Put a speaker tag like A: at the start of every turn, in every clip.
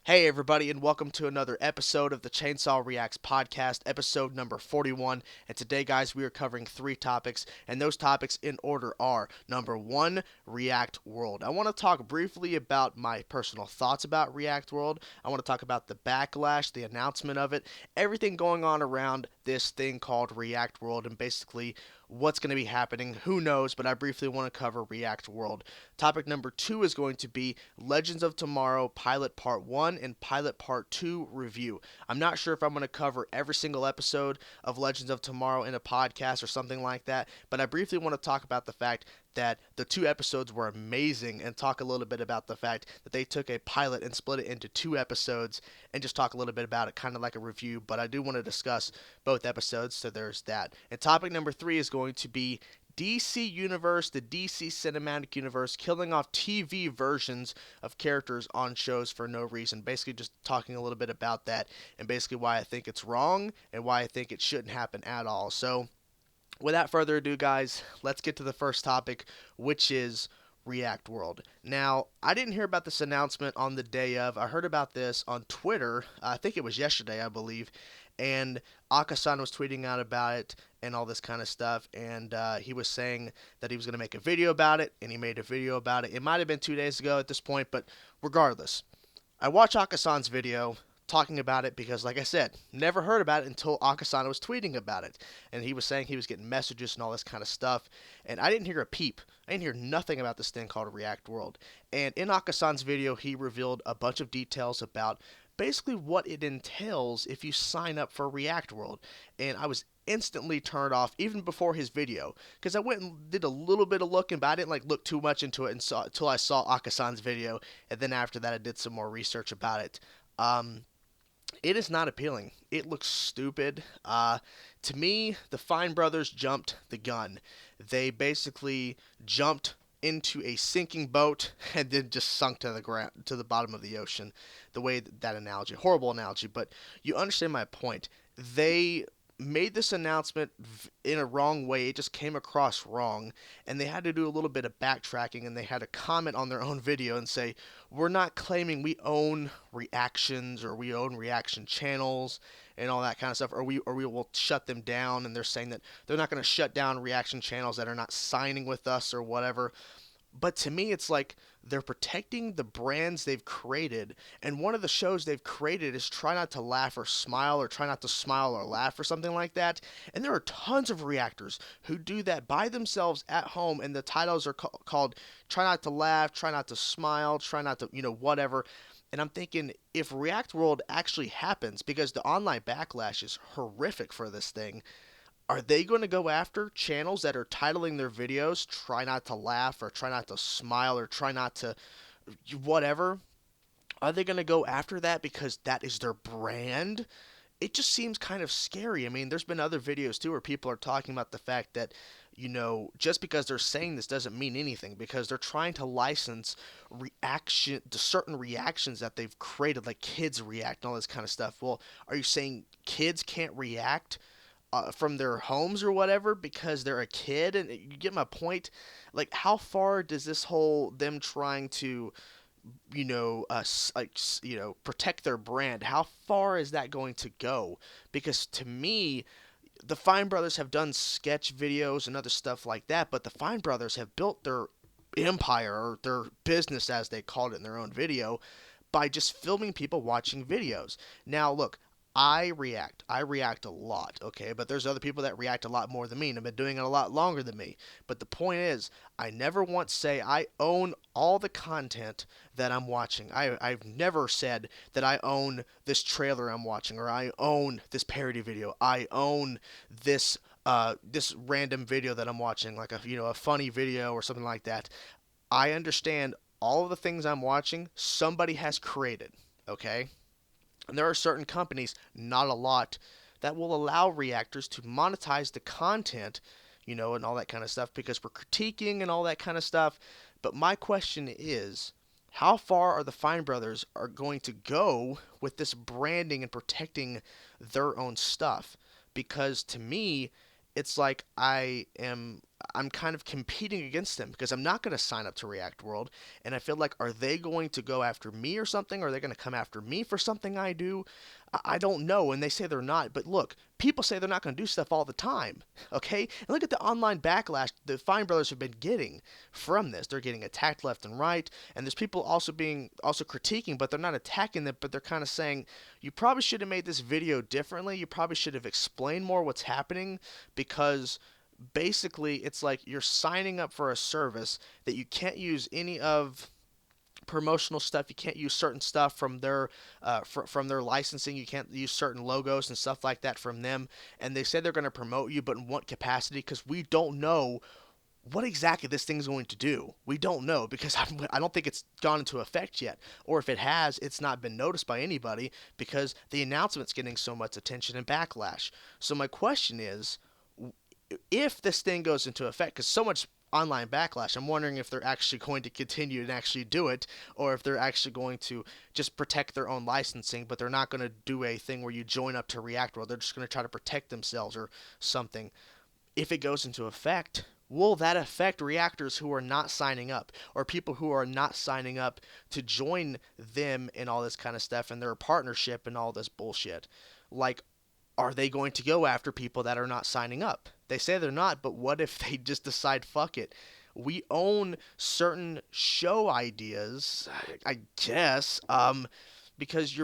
A: Hey, everybody, and welcome to another episode of the Chainsaw Reacts podcast, episode number 41. And today, guys, we are covering three topics, and those topics in order are number one, React World. I want to talk briefly about my personal thoughts about React World. I want to talk about the backlash, the announcement of it, everything going on around this thing called React World, and basically what's going to be happening. Who knows, but I briefly want to cover React World. Topic number two is going to be Legends of Tomorrow Pilot Part 1 and Pilot Part 2 review. I'm not sure if I'm going to cover every single episode of Legends of Tomorrow in a podcast or something like that, but I briefly want to talk about the fact that the two episodes were amazing and talk a little bit about the fact that they took a pilot and split it into two episodes and just talk a little bit about it, kind of like a review. But I do want to discuss both episodes, so there's that. And topic number three is going to be DC Universe, the DC Cinematic Universe, killing off TV versions of characters on shows for no reason. Basically, just talking a little bit about that and basically why I think it's wrong and why I think it shouldn't happen at all. So, without further ado, guys, let's get to the first topic, which is React World. Now, I didn't hear about this announcement on the day of. I heard about this on Twitter. I think it was yesterday, I believe. And Akasan was tweeting out about it and all this kind of stuff. And he was saying that he was going to make a video about it, and he made a video about it. It might have been 2 days ago at this point, but regardless, I watched Akasan's video talking about it because, like I said, never heard about it until Akasana was tweeting about it. And he was saying he was getting messages and all this kind of stuff. And I didn't hear a peep. I didn't hear nothing about this thing called React World. And in Akasan's video, he revealed a bunch of details about basically what it entails if you sign up for React World. And I was instantly turned off even before his video because I went and did a little bit of looking, but I didn't look too much into it until I saw Akasan's video. And then after that, I did some more research about it. It is not appealing. It looks stupid. To me, the Fine Brothers jumped the gun. They basically jumped into a sinking boat and then just sunk to the ground, to the bottom of the ocean. The way that analogy, horrible analogy, but you understand my point. They made this announcement in a wrong way. It just came across wrong, and they had to do a little bit of backtracking, and they had to comment on their own video and say, we're not claiming we own reactions or we own reaction channels and all that kind of stuff, or we will shut them down. And they're saying that they're not going to shut down reaction channels that are not signing with us or whatever. But to me, it's like they're protecting the brands they've created. And one of the shows they've created is Try Not to Laugh or Smile, or Try Not to Smile or Laugh, or something like that. And there are tons of reactors who do that by themselves at home. And the titles are called Try Not to Laugh, Try Not to Smile, Try Not to, whatever. And I'm thinking, if React World actually happens, because the online backlash is horrific for this thing, are they going to go after channels that are titling their videos Try Not to Laugh or Try Not to Smile or Try Not to whatever? Are they going to go after that because that is their brand? It just seems kind of scary. I mean, there's been other videos too where people are talking about the fact that, just because they're saying this doesn't mean anything, because they're trying to license reaction to certain reactions that they've created, like kids react and all this kind of stuff. Well, are you saying kids can't react from their homes or whatever because they're a kid? And you get my point. Like, how far does this whole them trying to protect their brand, how far is that going to go? Because to me, the Fine Brothers have done sketch videos and other stuff like that, but the Fine Brothers have built their empire, or their business as they called it in their own video, by just filming people watching videos. Now, look, I react. I react a lot, okay? But there's other people that react a lot more than me and have been doing it a lot longer than me. But the point is, I never once say I own all the content that I'm watching. I've never said that I own this trailer I'm watching, or I own this parody video. I own this random video that I'm watching, like a funny video or something like that. I understand all of the things I'm watching, somebody has created, okay? And there are certain companies, not a lot, that will allow reactors to monetize the content, and all that kind of stuff, because we're critiquing and all that kind of stuff. But my question is, how far are the Fine Brothers are going to go with this branding and protecting their own stuff? Because to me, it's like I'm kind of competing against them because I'm not going to sign up to React World, and I feel like, are they going to go after me or something? Or are they going to come after me for something I do? I don't know, and they say they're not. But look, people say they're not going to do stuff all the time, okay? And look at the online backlash the Fine Brothers have been getting from this. They're getting attacked left and right, and there's people also critiquing, but they're not attacking them, but they're kind of saying, you probably should have made this video differently. You probably should have explained more what's happening, because basically it's like you're signing up for a service that you can't use any of promotional stuff. You can't use certain stuff from their from their licensing. You can't use certain logos and stuff like that from them. And they say they're going to promote you, but in what capacity? Because we don't know what exactly this thing's going to do. We don't know, because I don't think it's gone into effect yet. Or if it has, it's not been noticed by anybody because the announcement's getting so much attention and backlash. So my question is, if this thing goes into effect, because so much online backlash, I'm wondering if they're actually going to continue and actually do it, or if they're actually going to just protect their own licensing, but they're not going to do a thing where you join up to React World. They're just going to try to protect themselves or something. If it goes into effect, will that affect reactors who are not signing up, or people who are not signing up to join them and all this kind of stuff and their partnership and all this bullshit? Like, are they going to go after people that are not signing up? They say they're not, but what if they just decide, fuck it? We own certain show ideas, I guess, because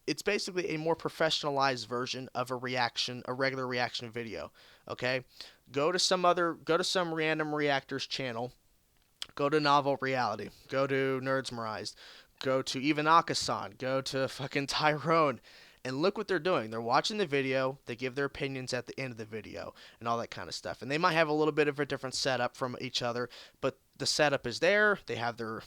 A: it's basically a more professionalized version of a regular reaction video. Okay, go to some random reactor's channel. Go to Novel Reality. Go to Nerds Merized. Go to even Akasan. Go to fucking Tyrone. And look what they're doing. They're watching the video. They give their opinions at the end of the video and all that kind of stuff. And they might have a little bit of a different setup from each other, but the setup is there. They have their,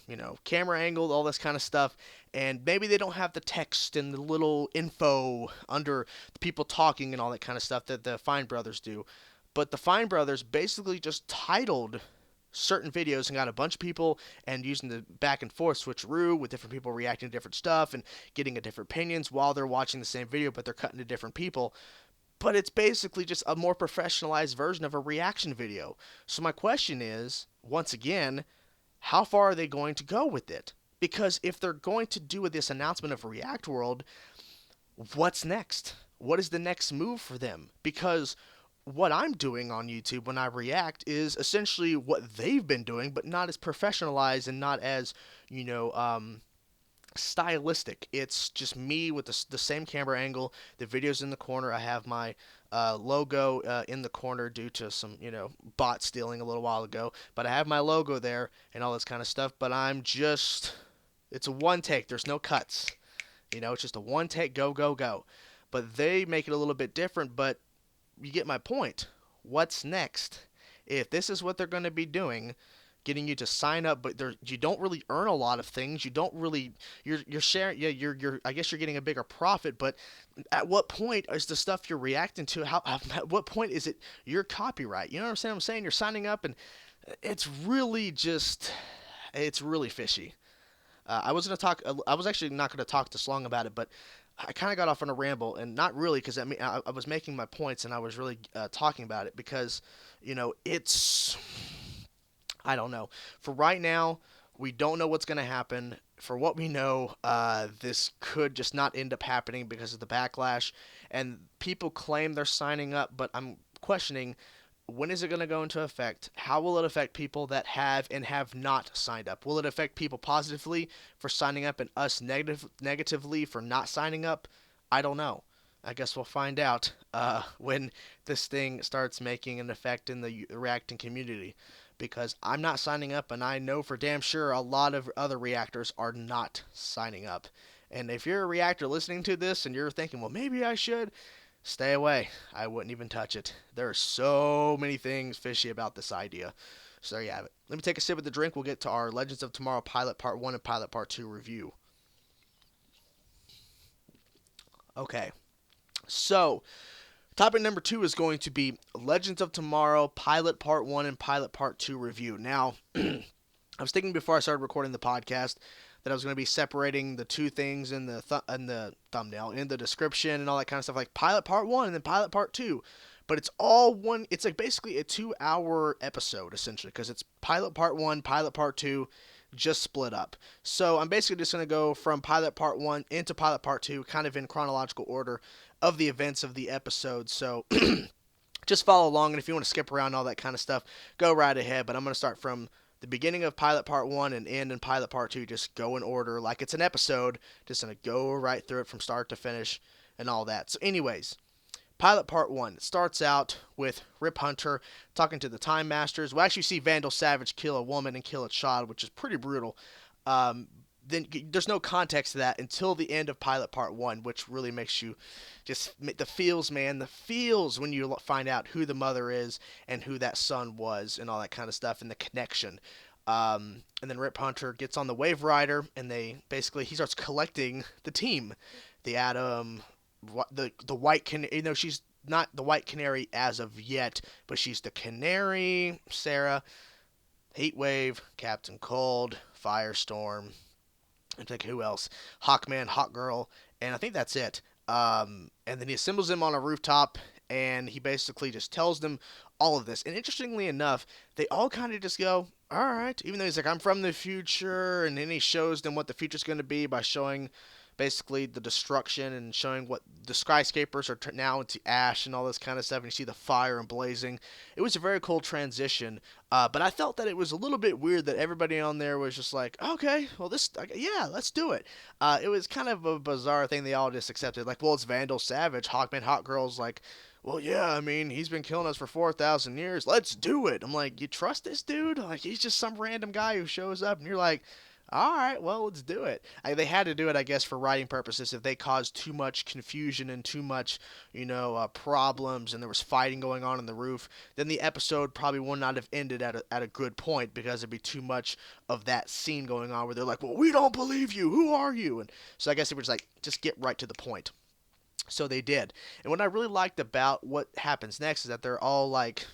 A: camera angled, all this kind of stuff. And maybe they don't have the text and the little info under the people talking and all that kind of stuff that the Fine Brothers do. But the Fine Brothers basically just titled certain videos and got a bunch of people and using the back and forth switcheroo with different people reacting to different stuff and getting a different opinions while they're watching the same video, but they're cutting to different people. But it's basically just a more professionalized version of a reaction video. So my question is, once again, how far are they going to go with it? Because if they're going to do this announcement of React World, what's next? What is the next move for them? Because what I'm doing on YouTube when I react is essentially what they've been doing, but not as professionalized and not as, stylistic. It's just me with the same camera angle. The video's in the corner. I have my logo in the corner due to some, bot stealing a little while ago. But I have my logo there and all this kind of stuff. But it's a one take. There's no cuts. It's just a one take, go, go, go. But they make it a little bit different, but you get my point. What's next? If this is what they're going to be doing, getting you to sign up, but you don't really earn a lot of things. You don't really, you're sharing, yeah, you're I guess you're getting a bigger profit, but at what point is the stuff you're reacting to, at what point is it your copyright? You know what I'm saying? You're signing up, and it's really fishy. I was actually not going to talk this long about it, but I kind of got off on a ramble, and not really, because I was making my points, and I was really talking about it because, it's, I don't know. For right now, we don't know what's going to happen. For what we know, this could just not end up happening because of the backlash, and people claim they're signing up, but I'm questioning, when is it going to go into effect? How will it affect people that have and have not signed up? Will it affect people positively for signing up and us negatively for not signing up? I don't know. I guess we'll find out when this thing starts making an effect in the reacting community. Because I'm not signing up, and I know for damn sure a lot of other reactors are not signing up. And if you're a reactor listening to this and you're thinking, well, maybe I should, stay away. I wouldn't even touch it. There are so many things fishy about this idea. So there you have it. Let me take a sip of the drink. We'll get to our Legends of Tomorrow Pilot Part 1 and Pilot Part 2 review. Okay. So, topic number 2 is going to be Legends of Tomorrow Pilot Part 1 and Pilot Part 2 review. Now, I was thinking before I started recording the podcast that I was going to be separating the two things in the thumbnail, in the description and all that kind of stuff, like Pilot Part 1 and then Pilot Part 2. but it's all one. It's like basically a 2 hour episode essentially because it's pilot part one, pilot part two, just split up. So I'm basically just gonna go from pilot part one into pilot part two, kind of in chronological order of the events of the episode. So just follow along, and if you want to skip around all that kind of stuff, go right ahead. But I'm gonna start from the beginning of pilot part one and end in pilot part two. Just go in order like it's an episode. Just gonna go right through it from start to finish and all that. So, anyways, pilot part one starts out with Rip Hunter talking to the Time Masters. We actually see Vandal Savage kill a woman and kill a child, which is pretty brutal. Um, then there's no context to that until the end of pilot part one, which really makes you just the feels, man, the feels when you find out who the mother is and who that son was and all that kind of stuff and the connection. And then Rip Hunter gets on the Wave Rider and he starts collecting the team, the Atom, the White Canary. She's not the White Canary as of yet, but she's the Canary, Sarah, Heatwave, Captain Cold, Firestorm. I think who else? Hawkman, Hawkgirl, and I think that's it. And then he assembles them on a rooftop, and he basically just tells them all of this. And interestingly enough, they all kind of just go, all right, even though he's like, I'm from the future, and then he shows them what the future's going to be by showing basically the destruction and showing what the skyscrapers are now into ash and all this kind of stuff, and you see the fire and blazing. It was a very cool transition, but I felt that it was a little bit weird that everybody on there was just like, okay, well, yeah, let's do it. It was kind of a bizarre thing they all just accepted. Like, well, it's Vandal Savage. Hawkman, Hawkgirl's like, well, yeah, I mean, he's been killing us for 4,000 years. Let's do it. I'm like, you trust this dude? Like, he's just some random guy who shows up, and you're like, all right, well, let's do it. They had to do it, I guess, for writing purposes. If they caused too much confusion and too much, problems, and there was fighting going on the roof, then the episode probably would not have ended at a good point because there'd be too much of that scene going on where they're like, well, we don't believe you. Who are you? And so I guess it was like, just get right to the point. So they did. And what I really liked about what happens next is that they're all like,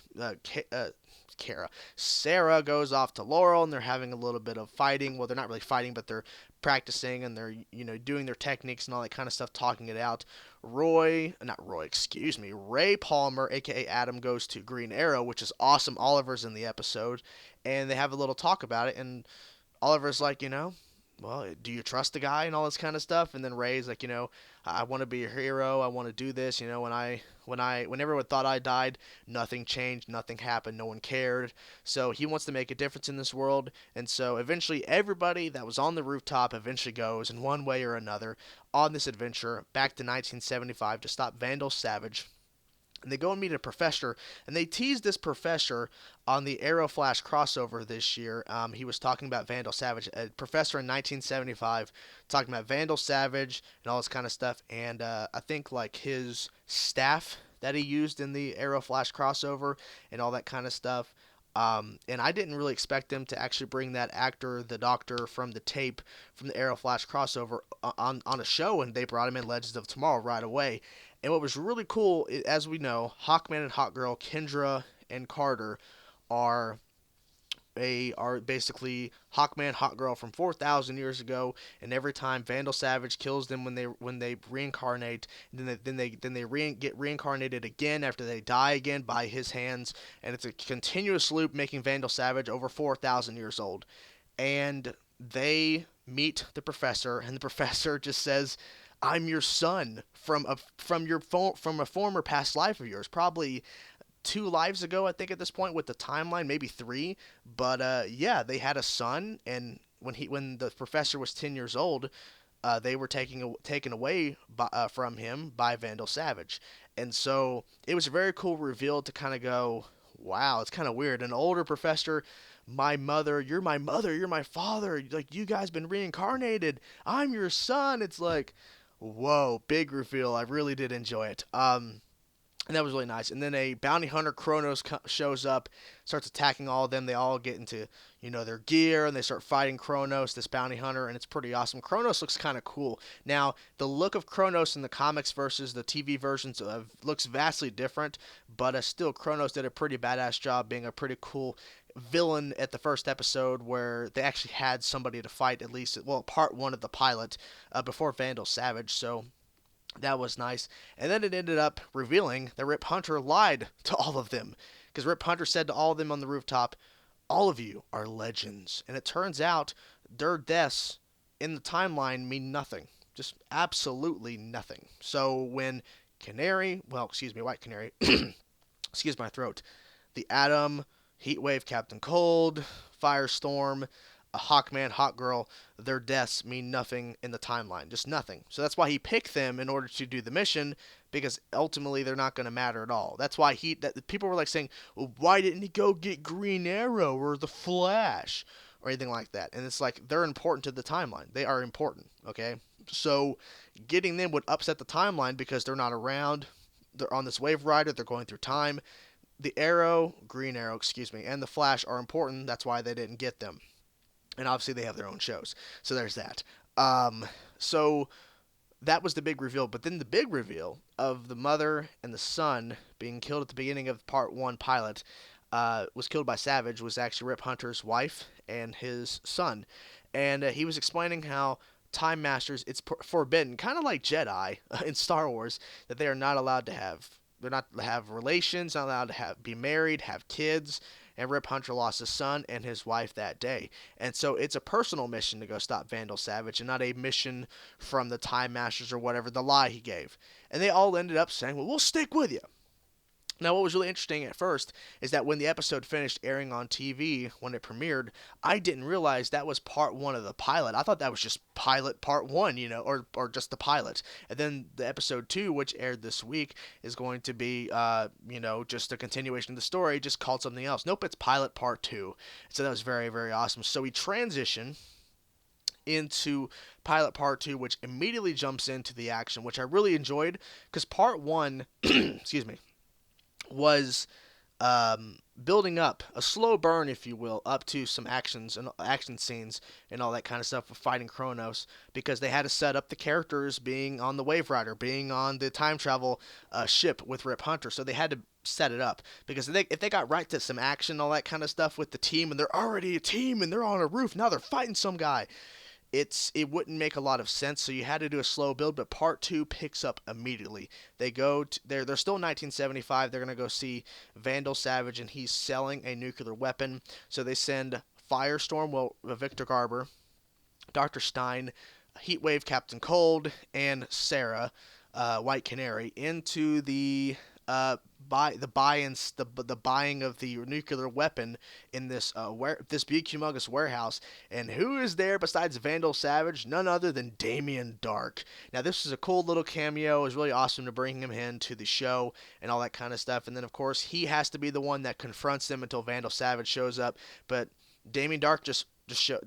A: Sarah goes off to Laurel and they're having a little bit of fighting. Well, they're not really fighting, but they're practicing and they're, doing their techniques and all that kind of stuff, talking it out. Ray Palmer, aka Adam, goes to Green Arrow, which is awesome. Oliver's in the episode, and they have a little talk about it, and Oliver's like, well, do you trust the guy and all this kind of stuff? And then Ray's like, I want to be a hero. I want to do this. When everyone thought I died, nothing changed, nothing happened, no one cared. So he wants to make a difference in this world. And so eventually everybody that was on the rooftop eventually goes in one way or another on this adventure back to 1975 to stop Vandal Savage. And they go and meet a professor, and they tease this professor on the Arrow Flash crossover this year. He was talking about Vandal Savage, a professor in 1975, talking about Vandal Savage and all this kind of stuff. And I think like his staff that he used in the Arrow Flash crossover and all that kind of stuff. And I didn't really expect them to actually bring that actor, the Doctor from the tape from the Arrow Flash crossover on a show, and they brought him in Legends of Tomorrow right away. And what was really cool, as we know, Hawkman and Hawkgirl, Kendra and Carter, are basically Hawkman, Hawkgirl from 4,000 years ago, and every time Vandal Savage kills them when they reincarnate, then they get reincarnated again after they die again by his hands, and it's a continuous loop making Vandal Savage over 4,000 years old. And they meet the professor, and the professor just says, I'm your son from a former past life of yours, probably 2 lives ago, I think at this point with the timeline, maybe 3. But yeah, they had a son, and when the professor was 10 years old, they were taken away from him by Vandal Savage, and so it was a very cool reveal to kind of go, wow, it's kind of weird. An older professor, my mother, you're my father, like you guys been reincarnated. I'm your son. It's like, whoa, big reveal. I really did enjoy it. And that was really nice. And then a bounty hunter, Kronos, shows up, starts attacking all of them. They all get into, their gear, and they start fighting Kronos, this bounty hunter, and it's pretty awesome. Kronos looks kind of cool. Now, the look of Kronos in the comics versus the TV versions looks vastly different, but still, Kronos did a pretty badass job being a pretty cool villain at the first episode where they actually had somebody to fight, at least, well, part 1 of the pilot, before Vandal Savage, so That was nice. And then it ended up revealing that Rip Hunter lied to all of them. Because Rip Hunter said to all of them on the rooftop, all of you are legends. And it turns out their deaths in the timeline mean nothing. Just absolutely nothing. So when White Canary, excuse my throat, the Atom, Heatwave, Captain Cold, Firestorm, a Hawkman, Hawkgirl, their deaths mean nothing in the timeline. Just nothing. So that's why he picked them in order to do the mission, because ultimately they're not going to matter at all. That's why people were like saying, well, why didn't he go get Green Arrow or the Flash or anything like that? And it's like, they're important to the timeline. They are important, okay? So getting them would upset the timeline because they're not around. They're on this Wave Rider. They're going through time. The Green Arrow, excuse me, and the Flash are important. That's why they didn't get them. And obviously they have their own shows. So there's that. So that was the big reveal. But then the big reveal of the mother and the son being killed at the beginning of part one pilot was killed by Savage was actually Rip Hunter's wife and his son. And he was explaining how Time Masters, it's forbidden, kind of like Jedi in Star Wars, that they are not allowed to have. They're not to have relations, not allowed to be married, have kids. And Rip Hunter lost his son and his wife that day. And so it's a personal mission to go stop Vandal Savage and not a mission from the Time Masters or whatever, the lie he gave. And they all ended up saying, well, we'll stick with you. Now, what was really interesting at first is that when the episode finished airing on TV, when it premiered, I didn't realize that was part one of the pilot. I thought that was just pilot part one, or just the pilot. And then the episode two, which aired this week, is going to be, just a continuation of the story, just called something else. Nope, it's pilot part two. So that was very, very awesome. So we transition into pilot part two, which immediately jumps into the action, which I really enjoyed because part one, excuse me, was building up a slow burn, if you will, up to some action scenes and all that kind of stuff with fighting Kronos, because they had to set up the characters being on the Wave Rider, being on the time travel ship with Rip Hunter, so they had to set it up, because if they got right to some action, all that kind of stuff with the team, and they're already a team and they're on a roof, now they're fighting some guy, it wouldn't make a lot of sense, so you had to do a slow build. But part two picks up immediately. They're still in 1975. They're gonna go see Vandal Savage, and he's selling a nuclear weapon. So they send Firestorm, Victor Garber, Dr. Stein, Heatwave, Captain Cold, and Sarah, White Canary, into the buying of the nuclear weapon in this big humongous warehouse. And who is there besides Vandal Savage? None other than Damien Dark. Now this is a cool little cameo. It was really awesome to bring him into the show and all that kind of stuff. And then of course he has to be the one that confronts them until Vandal Savage shows up. But Damien Dark just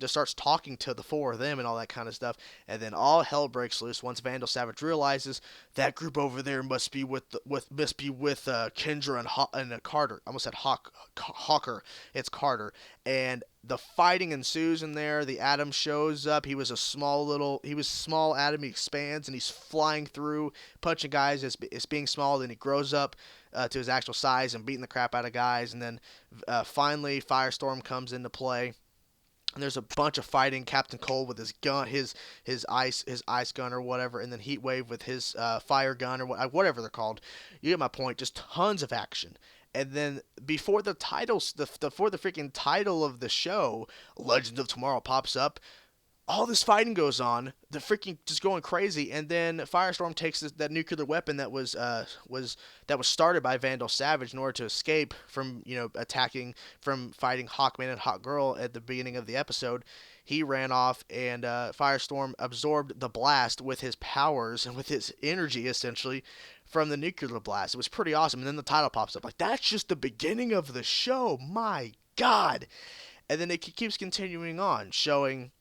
A: starts talking to the four of them and all that kind of stuff, and then all hell breaks loose once Vandal Savage realizes that group over there must be with Kendra and Carter. I almost said Hawker. It's Carter, and the fighting ensues in there. The Atom shows up. He was small Atom. He expands and he's flying through, punching guys as being small. Then he grows up to his actual size and beating the crap out of guys. And then finally, Firestorm comes into play. And there's a bunch of fighting. Captain Cold with his gun, his ice gun or whatever, and then Heatwave with his fire gun or whatever they're called. You get my point. Just tons of action. And then before the freaking title of the show, Legends of Tomorrow, pops up, all this fighting goes on. The freaking just going crazy, and then Firestorm takes that nuclear weapon that was started by Vandal Savage in order to escape from from fighting Hawkman and Hawkgirl at the beginning of the episode. He ran off, and Firestorm absorbed the blast with his powers and with his energy, essentially, from the nuclear blast. It was pretty awesome. And then the title pops up. Like, that's just the beginning of the show. My God. And then it keeps continuing on, showing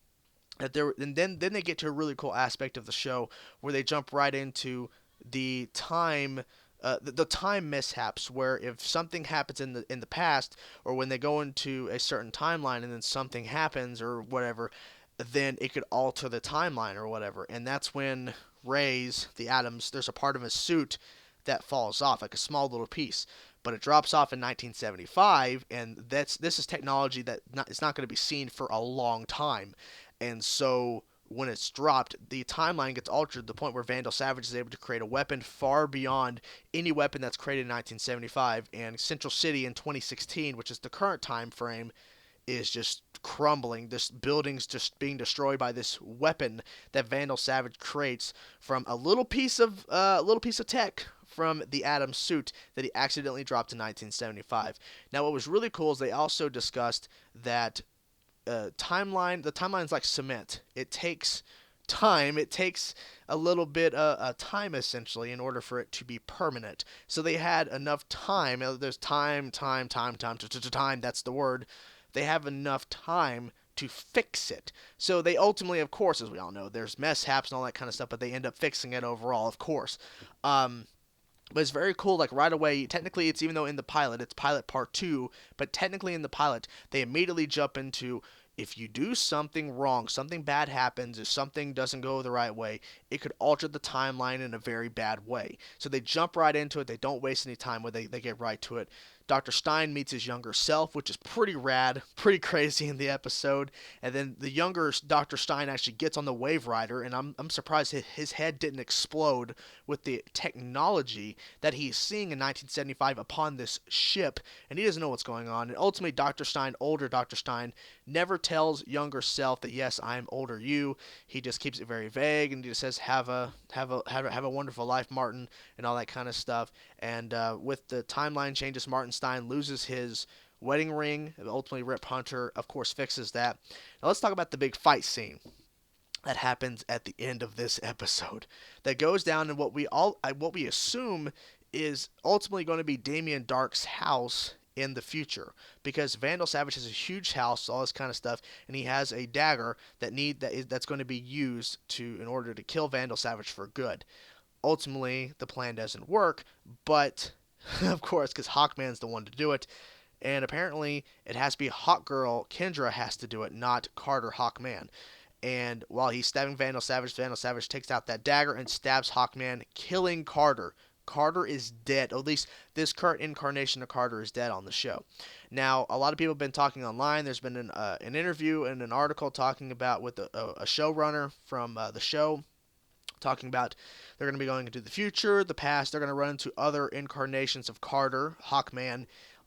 A: that and then they get to a really cool aspect of the show where they jump right into the time the time mishaps, where if something happens in the past, or when they go into a certain timeline and then something happens or whatever, then it could alter the timeline or whatever. And that's when the Atoms, there's a part of his suit that falls off, like a small little piece, but it drops off in 1975, and this is technology that it's not going to be seen for a long time. And so when it's dropped, the timeline gets altered to the point where Vandal Savage is able to create a weapon far beyond any weapon that's created in 1975, and Central City in 2016, which is the current time frame, is just crumbling. This building's just being destroyed by this weapon that Vandal Savage creates from a little piece of tech from the Atom suit that he accidentally dropped in 1975. Now, what was really cool is they also discussed that the timeline's like cement. It takes time. It takes a little bit of time essentially in order for it to be permanent. So they had enough time. There's time. That's the word. They have enough time to fix it. So they ultimately, of course, as we all know, there's mishaps and all that kind of stuff, but they end up fixing it overall, of course. But it's very cool, like right away, technically it's even though in the pilot, it's pilot part 2, but technically in the pilot, they immediately jump into if you do something wrong, something bad happens, if something doesn't go the right way, it could alter the timeline in a very bad way. So they jump right into it, they don't waste any time, they get right to it. Dr. Stein meets his younger self, which is pretty rad, pretty crazy in the episode. And then the younger Dr. Stein actually gets on the Wave Rider, and I'm surprised his head didn't explode with the technology that he's seeing in 1975 upon this ship, and he doesn't know what's going on. And ultimately, Dr. Stein, older Dr. Stein, never tells younger self that yes, I'm older you. He just keeps it very vague, and he just says have a wonderful life, Martin, and all that kind of stuff. And with the timeline changes, Martin Stein loses his wedding ring. Ultimately, Rip Hunter, of course, fixes that. Now let's talk about the big fight scene that happens at the end of this episode. That goes down in what we assume is ultimately going to be Damien Dark's house in the future, because Vandal Savage has a huge house, all this kind of stuff, and he has a dagger that's going to be used in order to kill Vandal Savage for good. Ultimately, the plan doesn't work, but of course, because Hawkman's the one to do it, and apparently it has to be Hawkgirl Kendra has to do it, not Carter Hawkman. And while he's stabbing Vandal Savage takes out that dagger and stabs Hawkman, killing Carter. Carter is dead. At least this current incarnation of Carter is dead on the show. Now, a lot of people have been talking online. There's been an interview and an article talking about with a showrunner from the show, talking about they're going to be going into the future, the past. They're going to run into other incarnations of Carter, Hawkman,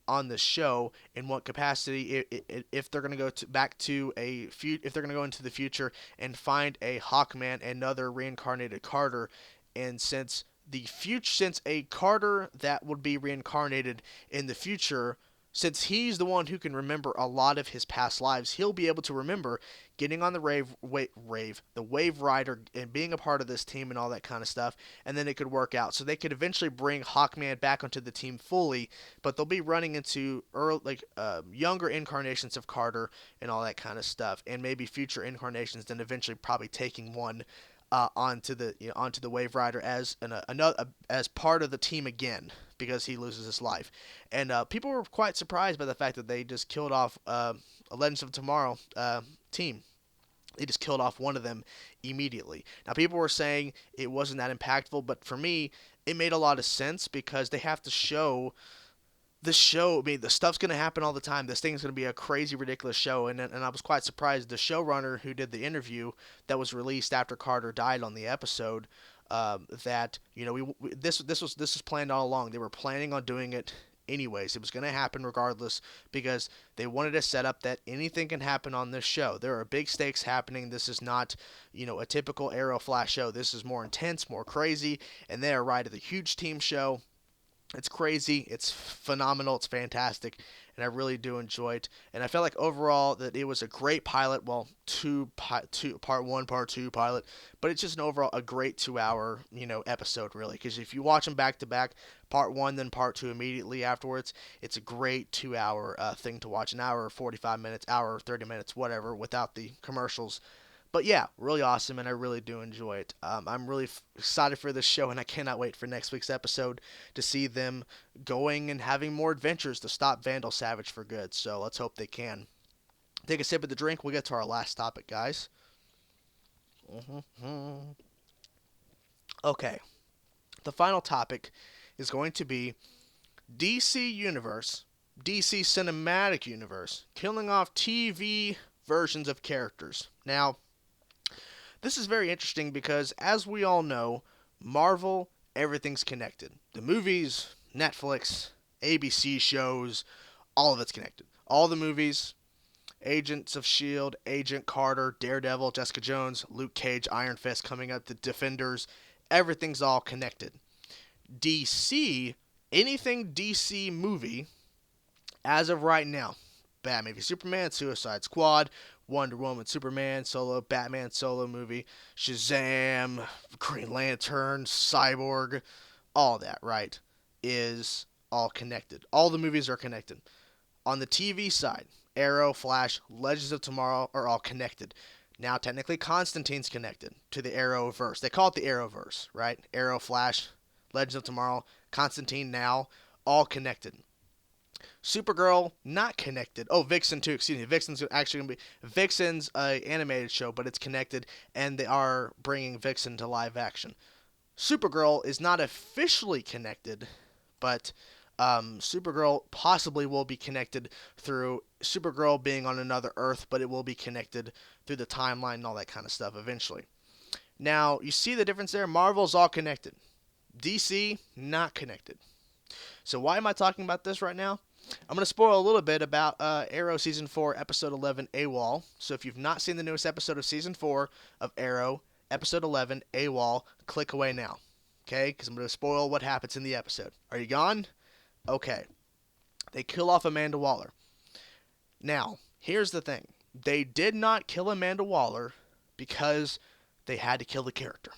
A: on the show. In what capacity? If they're going to go if they're going to go into the future and find a Hawkman, another reincarnated Carter, and since a Carter that would be reincarnated in the future, since he's the one who can remember a lot of his past lives, he'll be able to remember getting on the Wave Rider and being a part of this team and all that kind of stuff, and then it could work out. So they could eventually bring Hawkman back onto the team fully, but they'll be running into younger incarnations of Carter and all that kind of stuff, and maybe future incarnations, then eventually probably taking one onto the Wave Rider as as part of the team again, because he loses his life. And people were quite surprised by the fact that they just killed off a Legends of Tomorrow team. They just killed off one of them immediately. Now, people were saying it wasn't that impactful, but for me, it made a lot of sense, because they have to show the show. I mean, the stuff's going to happen all the time. This thing's going to be a crazy, ridiculous show. And I was quite surprised. The showrunner who did the interview that was released after Carter died on the episode, that, this was planned all along. They were planning on doing it anyways. It was going to happen regardless, because they wanted to set up that anything can happen on this show. There are big stakes happening. This is not, a typical Arrow Flash show. This is more intense, more crazy, and they are right at the huge team show. It's crazy, it's phenomenal, it's fantastic, and I really do enjoy it. And I felt like overall that it was a great pilot. Well, part 1, part 2 pilot, but it's just an overall a great 2-hour episode, really. Because if you watch them back to back, part 1 then part 2 immediately afterwards, it's a great 2-hour thing to watch. An hour 45 minutes, hour 30 minutes, whatever, without the commercials. But yeah, really awesome, and I really do enjoy it. I'm really excited for this show, and I cannot wait for next week's episode to see them going and having more adventures to stop Vandal Savage for good. So let's hope they can. Take a sip of the drink. We'll get to our last topic, guys. Okay. The final topic is going to be DC Universe, DC Cinematic Universe, killing off TV versions of characters. Now, This is very interesting because, as we all know, Marvel, everything's connected. The movies, Netflix, ABC shows, all of it's connected. All the movies, Agents of S.H.I.E.L.D., Agent Carter, Daredevil, Jessica Jones, Luke Cage, Iron Fist coming up, the Defenders, everything's all connected. DC, anything DC movie, as of right now, Batman v Superman, Suicide Squad, Wonder Woman, Superman solo, Batman solo movie, Shazam, Green Lantern, Cyborg, all that, right, is all connected. All the movies are connected. On the TV side, Arrow, Flash, Legends of Tomorrow are all connected. Now, technically, Constantine's connected to the Arrowverse. They call it the Arrowverse, right? Arrow, Flash, Legends of Tomorrow, Constantine now, all connected. Supergirl, not connected. Oh, Vixen too. Excuse me. Vixen's actually gonna be Vixen's a animated show, but it's connected, and they are bringing Vixen to live action. Supergirl is not officially connected, but Supergirl possibly will be connected through Supergirl being on another Earth, but it will be connected through the timeline and all that kind of stuff eventually. Now, you see the difference there? Marvel's all connected. DC, not connected. So why am I talking about this right now? I'm going to spoil a little bit about Arrow Season 4, Episode 11, AWOL. So if you've not seen the newest episode of Season 4 of Arrow, Episode 11, AWOL, click away now. Okay? Because I'm going to spoil what happens in the episode. Are you gone? Okay. They kill off Amanda Waller. Now, here's the thing. They did not kill Amanda Waller because they had to kill the character.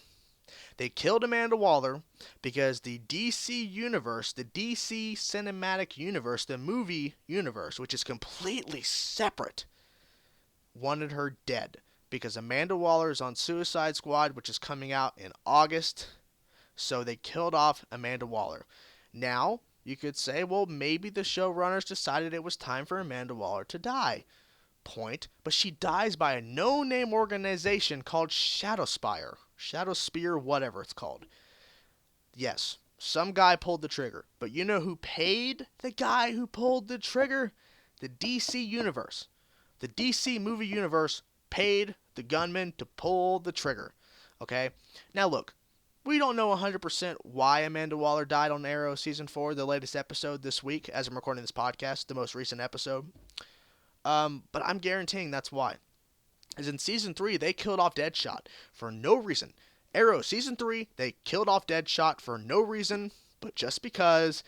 A: They killed Amanda Waller because the DC universe, the DC cinematic universe, the movie universe, which is completely separate, wanted her dead. Because Amanda Waller is on Suicide Squad, which is coming out in August. So they killed off Amanda Waller. Now, you could say, well, maybe the showrunners decided it was time for Amanda Waller to die. Point. But she dies by a no-name organization called Shadowspire, whatever it's called. Yes, some guy pulled the trigger. But you know who paid the guy who pulled the trigger? The DC universe. The DC movie universe paid the gunman to pull the trigger. Okay? Now look, we don't know 100% why Amanda Waller died on Arrow Season 4, the latest episode this week, as I'm recording this podcast, the most recent episode. But I'm guaranteeing that's why. As in Season 3, they killed off Deadshot for no reason. Arrow Season 3, they killed off Deadshot for no reason, but just because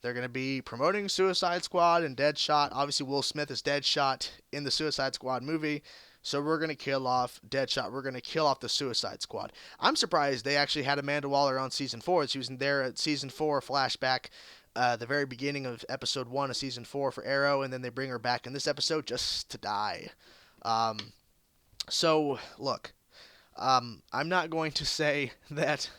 A: they're going to be promoting Suicide Squad and Deadshot. Obviously, Will Smith is Deadshot in the Suicide Squad movie. So we're going to kill off Deadshot. We're going to kill off the Suicide Squad. I'm surprised they actually had Amanda Waller on Season 4. She was in there at Season 4 flashback, the very beginning of Episode 1 of Season 4 for Arrow, and then they bring her back in this episode just to die. So, look, I'm not going to say that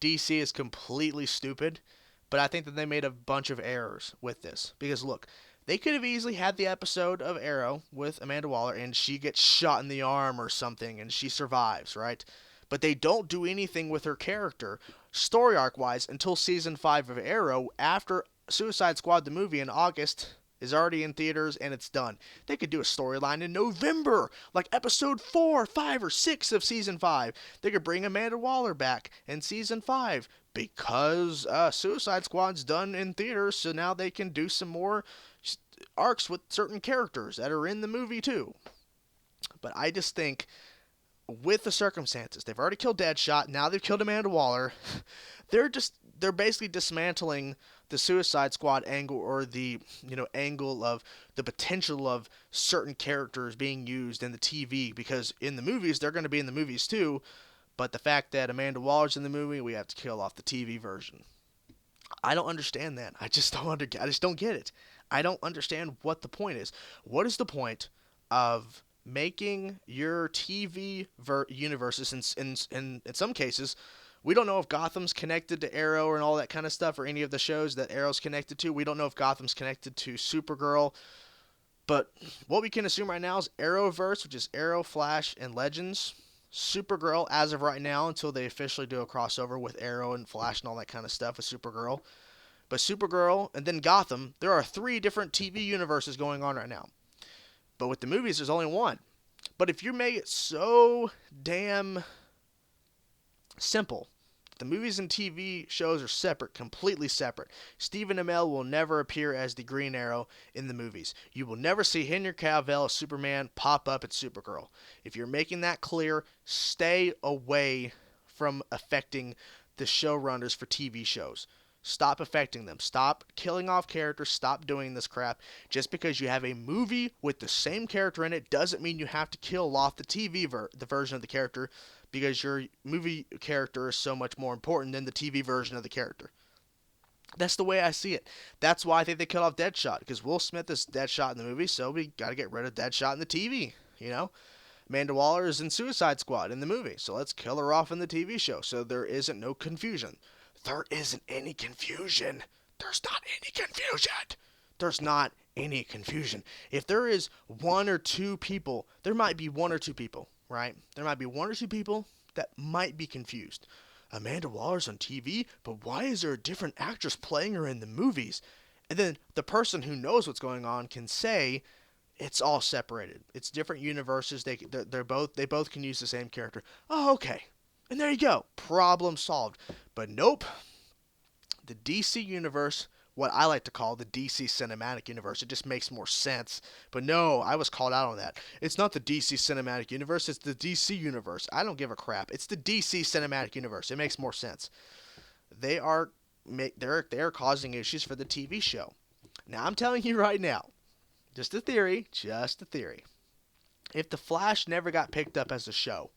A: DC is completely stupid, but I think that they made a bunch of errors with this. Because, look, they could have easily had the episode of Arrow with Amanda Waller and she gets shot in the arm or something and she survives, right? But they don't do anything with her character, story arc-wise, until Season 5 of Arrow, after Suicide Squad the movie in August is already in theaters and it's done. They could do a storyline in November, like Episode 4, 5, or 6 of Season 5. They could bring Amanda Waller back in Season 5 because Suicide Squad's done in theaters, so now they can do some more arcs with certain characters that are in the movie too. But I just think, with the circumstances, they've already killed Deadshot, now they've killed Amanda Waller, they're basically dismantling the Suicide Squad angle, or the angle of the potential of certain characters being used in the TV, because in the movies they're going to be in the movies too, but the fact that Amanda Waller's in the movie, we have to kill off the TV version. I don't understand that. I just don't get it. I don't understand what the point is. What is the point of making your TV universes, in some cases, we don't know if Gotham's connected to Arrow and all that kind of stuff, or any of the shows that Arrow's connected to. We don't know if Gotham's connected to Supergirl. But what we can assume right now is Arrowverse, which is Arrow, Flash, and Legends. Supergirl, as of right now, until they officially do a crossover with Arrow and Flash and all that kind of stuff with Supergirl. But Supergirl, and then Gotham, there are 3 different TV universes going on right now. But with the movies, there's only one. But if you make it so damn simple, the movies and TV shows are separate, completely separate. Stephen Amell will never appear as the Green Arrow in the movies. You will never see Henry Cavill as Superman pop up at Supergirl. If you're making that clear, stay away from affecting the showrunners for TV shows. Stop affecting them. Stop killing off characters. Stop doing this crap. Just because you have a movie with the same character in it doesn't mean you have to kill off the the version of the character, because your movie character is so much more important than the TV version of the character. That's the way I see it. That's why I think they cut off Deadshot, because Will Smith is Deadshot in the movie, so we got to get rid of Deadshot in the TV, you know? Amanda Waller is in Suicide Squad in the movie, so let's kill her off in the TV show so there isn't no confusion. There isn't any confusion. There's not any confusion. There's not any confusion. If there is one or two people, there might be one or two people, right? There might be one or two people that might be confused. Amanda Waller's on TV, but why is there a different actress playing her in the movies? And then the person who knows what's going on can say it's all separated. It's different universes. They both can use the same character. Oh, okay. And there you go. Problem solved. But nope. The DC universe, what I like to call the DC cinematic universe, it just makes more sense. But no, I was called out on that. It's not the DC cinematic universe, it's the DC universe. I don't give a crap. It's the DC cinematic universe. It makes more sense. They're causing issues for the TV show. Now I'm telling you right now, just a theory. If The Flash never got picked up as a show,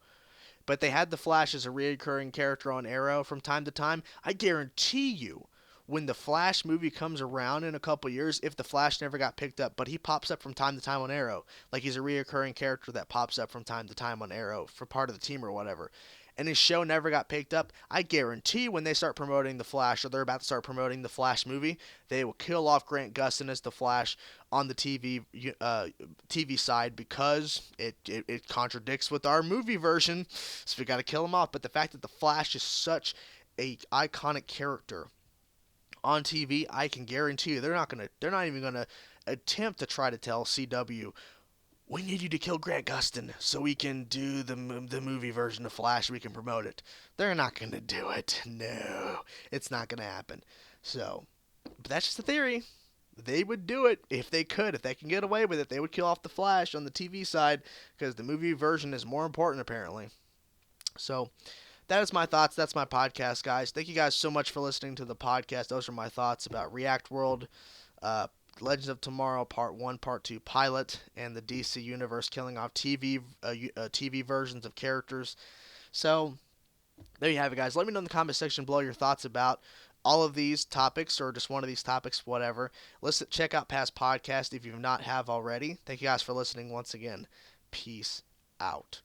A: but they had The Flash as a recurring character on Arrow from time to time, I guarantee you, when the Flash movie comes around in a couple years, if The Flash never got picked up, but he pops up from time to time on Arrow, like he's a recurring character that pops up from time to time on Arrow for part of the team or whatever, and his show never got picked up, I guarantee when they start promoting The Flash, or they're about to start promoting the Flash movie, they will kill off Grant Gustin as the Flash on the TV side, because it contradicts with our movie version, so we got to kill him off. But the fact that the Flash is such a iconic character on TV, I can guarantee you they're not even gonna attempt to try to tell CW, we need you to kill Grant Gustin so we can do the movie version of Flash, we can promote it. They're not going to do it. No, it's not going to happen. So, but that's just a theory. They would do it if they could. If they can get away with it, they would kill off the Flash on the TV side, because the movie version is more important, apparently. So, that is my thoughts. That's my podcast, guys. Thank you guys so much for listening to the podcast. Those are my thoughts about React World, Legends of Tomorrow Part 1, Part 2 pilot, and the DC Universe killing off TV versions of characters. So, there you have it, guys. Let me know in the comment section below your thoughts about all of these topics, or just one of these topics, whatever. Check out past podcasts if you not have already. Thank you guys for listening once again. Peace out.